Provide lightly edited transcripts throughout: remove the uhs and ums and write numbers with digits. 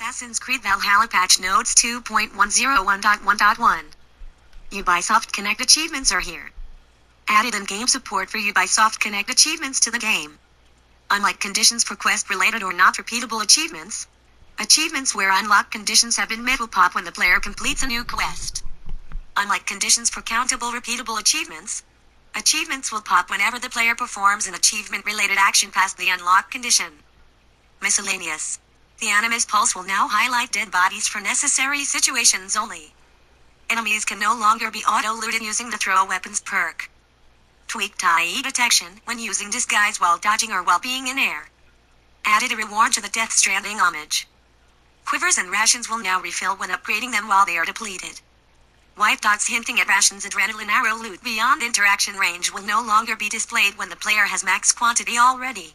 Assassin's Creed Valhalla patch notes 2.101.1.1. Ubisoft Connect achievements are here. Added in-game support for Ubisoft Connect achievements to the game. Unlike conditions for quest-related or not repeatable achievements, achievements where unlocked conditions have been met will pop when the player completes a new quest. Unlike conditions for countable repeatable achievements, achievements will pop whenever the player performs an achievement-related action past the unlocked condition. Miscellaneous. The Animus Pulse will now highlight dead bodies for necessary situations only. Enemies can no longer be auto-looted using the Throw Weapons perk. Tweaked IE detection when using disguise while dodging or while being in air. Added a reward to the Death Stranding homage. Quivers and rations will now refill when upgrading them while they are depleted. White dots hinting at rations adrenaline arrow loot beyond interaction range will no longer be displayed when the player has max quantity already.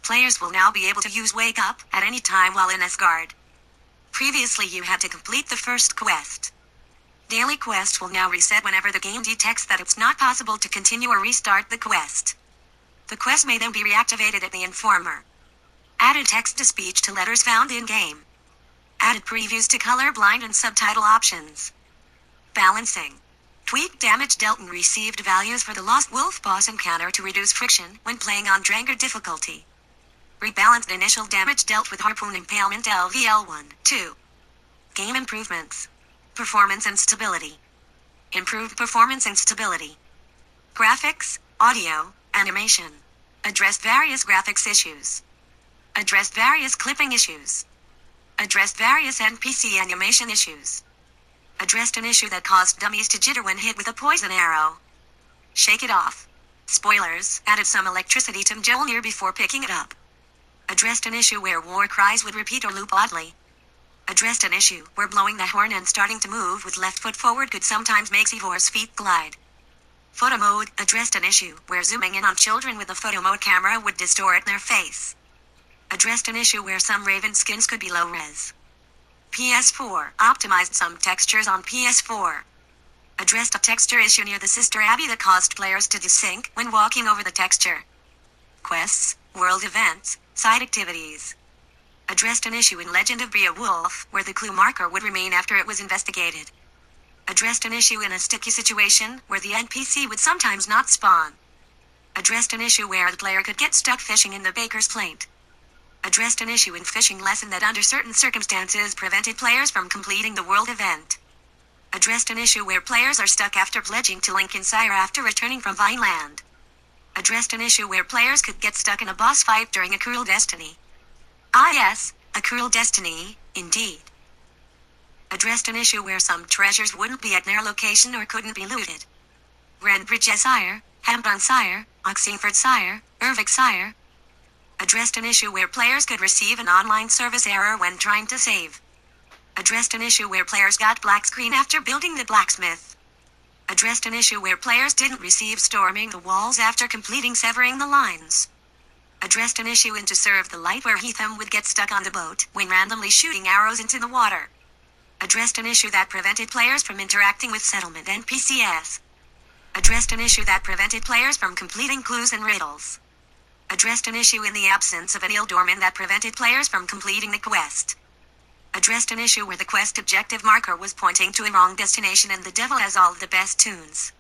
Players will now be able to use Wake Up at any time while in Asgard. Previously you had to complete the first quest. Daily quests will now reset whenever the game detects that it's not possible to continue or restart the quest. The quest may then be reactivated at the Informer. Added text-to-speech to letters found in-game. Added previews to colorblind and subtitle options. Balancing. Tweaked damage dealt and received values for the Lost Wolf boss encounter to reduce friction when playing on Dranger difficulty. Rebalanced initial damage dealt with Harpoon Impalement LVL1, 2. Game improvements. Performance and stability. Improved performance and stability. Graphics, audio, animation. Addressed various graphics issues. Addressed various clipping issues. Addressed various NPC animation issues. Addressed an issue that caused dummies to jitter when hit with a poison arrow. Shake it off. Spoilers, added some electricity to Mjolnir before picking it up. Addressed an issue where war cries would repeat or loop oddly. Addressed an issue where blowing the horn and starting to move with left foot forward could sometimes make Ivor's feet glide. Photo mode addressed an issue where zooming in on children with a photo mode camera would distort their face. Addressed an issue where some Raven skins could be low res. Ps4 optimized some textures on Ps4. Addressed a texture issue near the Sister Abbey that caused players to desync when walking over the texture. Quests, world events, side activities. Addressed an issue in Legend of Beowulf where the clue marker would remain after it was investigated. Addressed an issue in a sticky situation where the NPC would sometimes not spawn. Addressed an issue where the player could get stuck fishing in the baker's plate. Addressed an issue in Fishing Lesson that under certain circumstances prevented players from completing the world event. Addressed an issue where players are stuck after pledging to Lincoln Sire after returning from Vineland. Addressed an issue where players could get stuck in a boss fight during a cruel destiny. Ah yes, a cruel destiny, indeed. Addressed an issue where some treasures wouldn't be at their location or couldn't be looted. Redbridge Sire, Hambon Sire, Oxenford Sire, Ervik Sire. Addressed an issue where players could receive an online service error when trying to save. Addressed an issue where players got black screen after building the blacksmith. Addressed an issue where players didn't receive storming the walls after completing severing the lines. Addressed an issue in To Serve the Light where Heatham would get stuck on the boat when randomly shooting arrows into the water. Addressed an issue that prevented players from interacting with settlement NPCs. Addressed an issue that prevented players from completing clues and riddles. Addressed an issue in the absence of an Ealdorman that prevented players from completing the quest. Addressed an issue where the quest objective marker was pointing to a wrong destination and the devil has all the best tunes.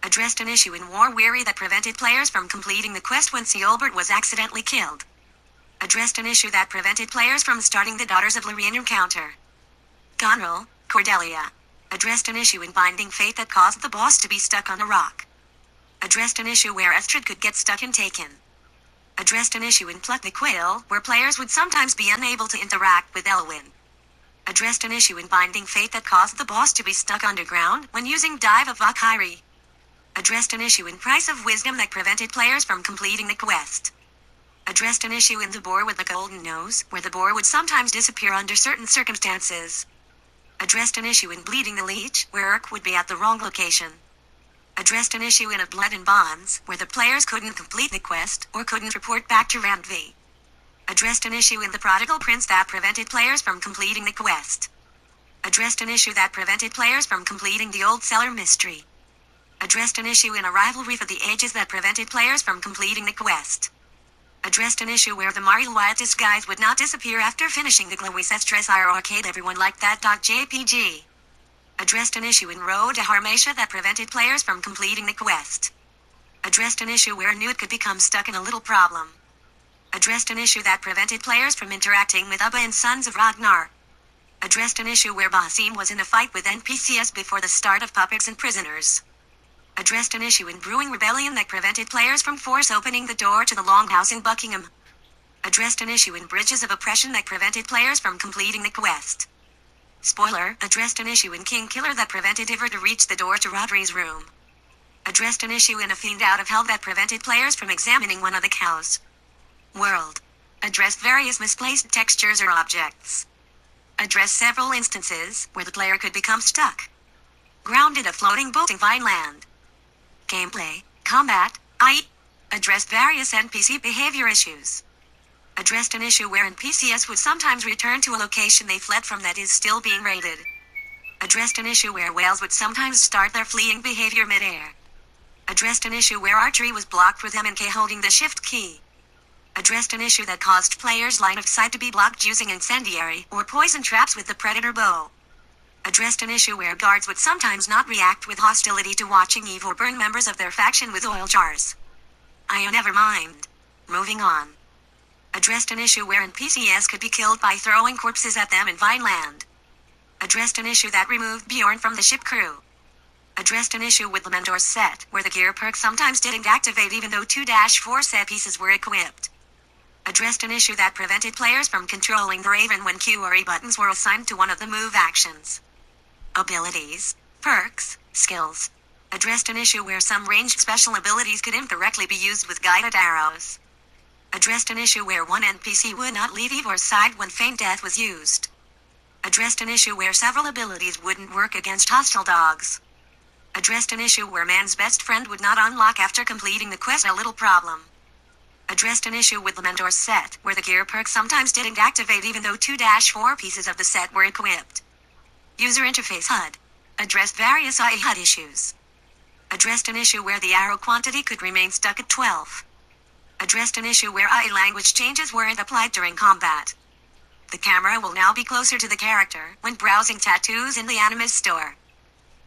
Addressed an issue in War Weary that prevented players from completing the quest when Ceolbert was accidentally killed. Addressed an issue that prevented players from starting the Daughters of Lorien encounter. Gonrel, Cordelia. Addressed an issue in Binding Fate that caused the boss to be stuck on a rock. Addressed an issue where Estrid could get stuck in Taken. Addressed an issue in Pluck the Quail where players would sometimes be unable to interact with Elwyn. Addressed an issue in Binding Fate that caused the boss to be stuck underground when using Dive of Valkyrie. Addressed an issue in Price of Wisdom that prevented players from completing the quest. Addressed an issue in The Boar with the Golden Nose where the boar would sometimes disappear under certain circumstances. Addressed an issue in Bleeding the Leech where Urk would be at the wrong location. Addressed an issue in A Blood and Bonds where the players couldn't complete the quest or couldn't report back to Randvi. Addressed an issue in The Prodigal Prince that prevented players from completing the quest. Addressed an issue that prevented players from completing the Old Cellar Mystery. Addressed an issue in A Rivalry for the Ages that prevented players from completing the quest. Addressed an issue where the Mario White disguise would not disappear after finishing the glowy Stress arcade. Everyone liked that. JPG. Addressed an issue in Road to Harmatia that prevented players from completing the quest. Addressed an issue where Newt could become stuck in a little problem. Addressed an issue that prevented players from interacting with Ubba and Sons of Ragnar. Addressed an issue where Basim was in a fight with NPCs before the start of Puppets and Prisoners. Addressed an issue in Brewing Rebellion that prevented players from force opening the door to the Longhouse in Buckingham. Addressed an issue in Bridges of Oppression that prevented players from completing the quest. Spoiler, addressed an issue in King Killer that prevented Iver to reach the door to Rodri's room. Addressed an issue in A Fiend Out of Hell that prevented players from examining one of the cows. World. Addressed various misplaced textures or objects. Addressed several instances where the player could become stuck. Grounded a floating boat in Vineland. Gameplay, combat, i.e. Addressed various NPC behavior issues. Addressed an issue where NPCs would sometimes return to a location they fled from that is still being raided. Addressed an issue where whales would sometimes start their fleeing behavior mid-air. Addressed an issue where archery was blocked with MNK holding the shift key. Addressed an issue that caused players' line of sight to be blocked using incendiary or poison traps with the predator bow. Addressed an issue where guards would sometimes not react with hostility to watching Eve or burn members of their faction with oil jars. Never mind. Moving on. Addressed an issue where NPCs could be killed by throwing corpses at them in Vineland. Addressed an issue that removed Bjorn from the ship crew. Addressed an issue with the Mentor's set, where the gear perk sometimes didn't activate even though 2-4 set pieces were equipped. Addressed an issue that prevented players from controlling the Raven when Q or E buttons were assigned to one of the move actions. Abilities, perks, skills. Addressed an issue where some ranged special abilities could indirectly be used with guided arrows. Addressed an issue where one NPC would not leave Evor's side when feign death was used. Addressed an issue where several abilities wouldn't work against hostile dogs. Addressed an issue where man's best friend would not unlock after completing the quest. A little problem. Addressed an issue with the Mentor's set, where the gear perk sometimes didn't activate even though 2-4 pieces of the set were equipped. User Interface HUD. Addressed various IE HUD issues. Addressed an issue where the arrow quantity could remain stuck at 12. Addressed an issue where IE language changes weren't applied during combat. The camera will now be closer to the character when browsing tattoos in the Animus store.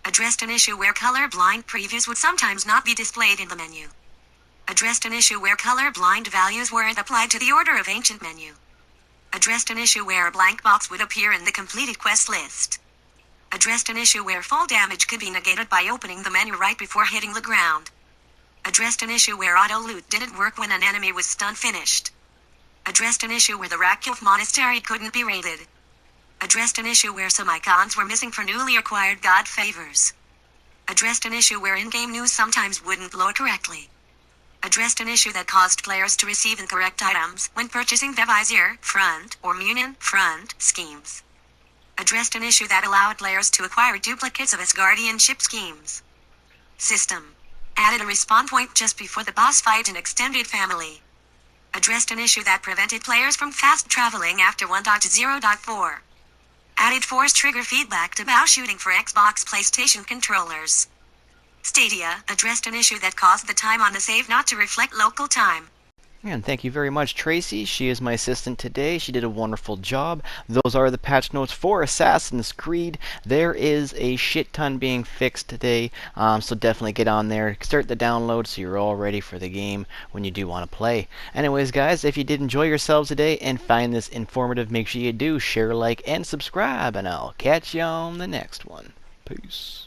Addressed an issue where color-blind previews would sometimes not be displayed in the menu. Addressed an issue where color-blind values weren't applied to the Order of Ancient menu. Addressed an issue where a blank box would appear in the completed quest list. Addressed an issue where full damage could be negated by opening the menu right before hitting the ground. Addressed an issue where auto loot didn't work when an enemy was stun finished. Addressed an issue where the Rakyov Monastery couldn't be raided. Addressed an issue where some icons were missing for newly acquired god favors. Addressed an issue where in-game news sometimes wouldn't load correctly. Addressed an issue that caused players to receive incorrect items when purchasing the Vizier, Front, or Munin, Front schemes. Addressed an issue that allowed players to acquire duplicates of Asgardian ship schemes. System. Added a respawn point just before the boss fight in Extended Family. Addressed an issue that prevented players from fast traveling after 1.0.4. Added force trigger feedback to mouse shooting for Xbox PlayStation controllers. Stadia addressed an issue that caused the time on the save not to reflect local time. And thank you very much, Tracy. She is my assistant today. She did a wonderful job. Those are the patch notes for Assassin's Creed. There is a shit ton being fixed today, so definitely get on there. Start the download so you're all ready for the game when you do want to play. Anyways, guys, if you did enjoy yourselves today and find this informative, make sure you do share, like, and subscribe, and I'll catch you on the next one. Peace.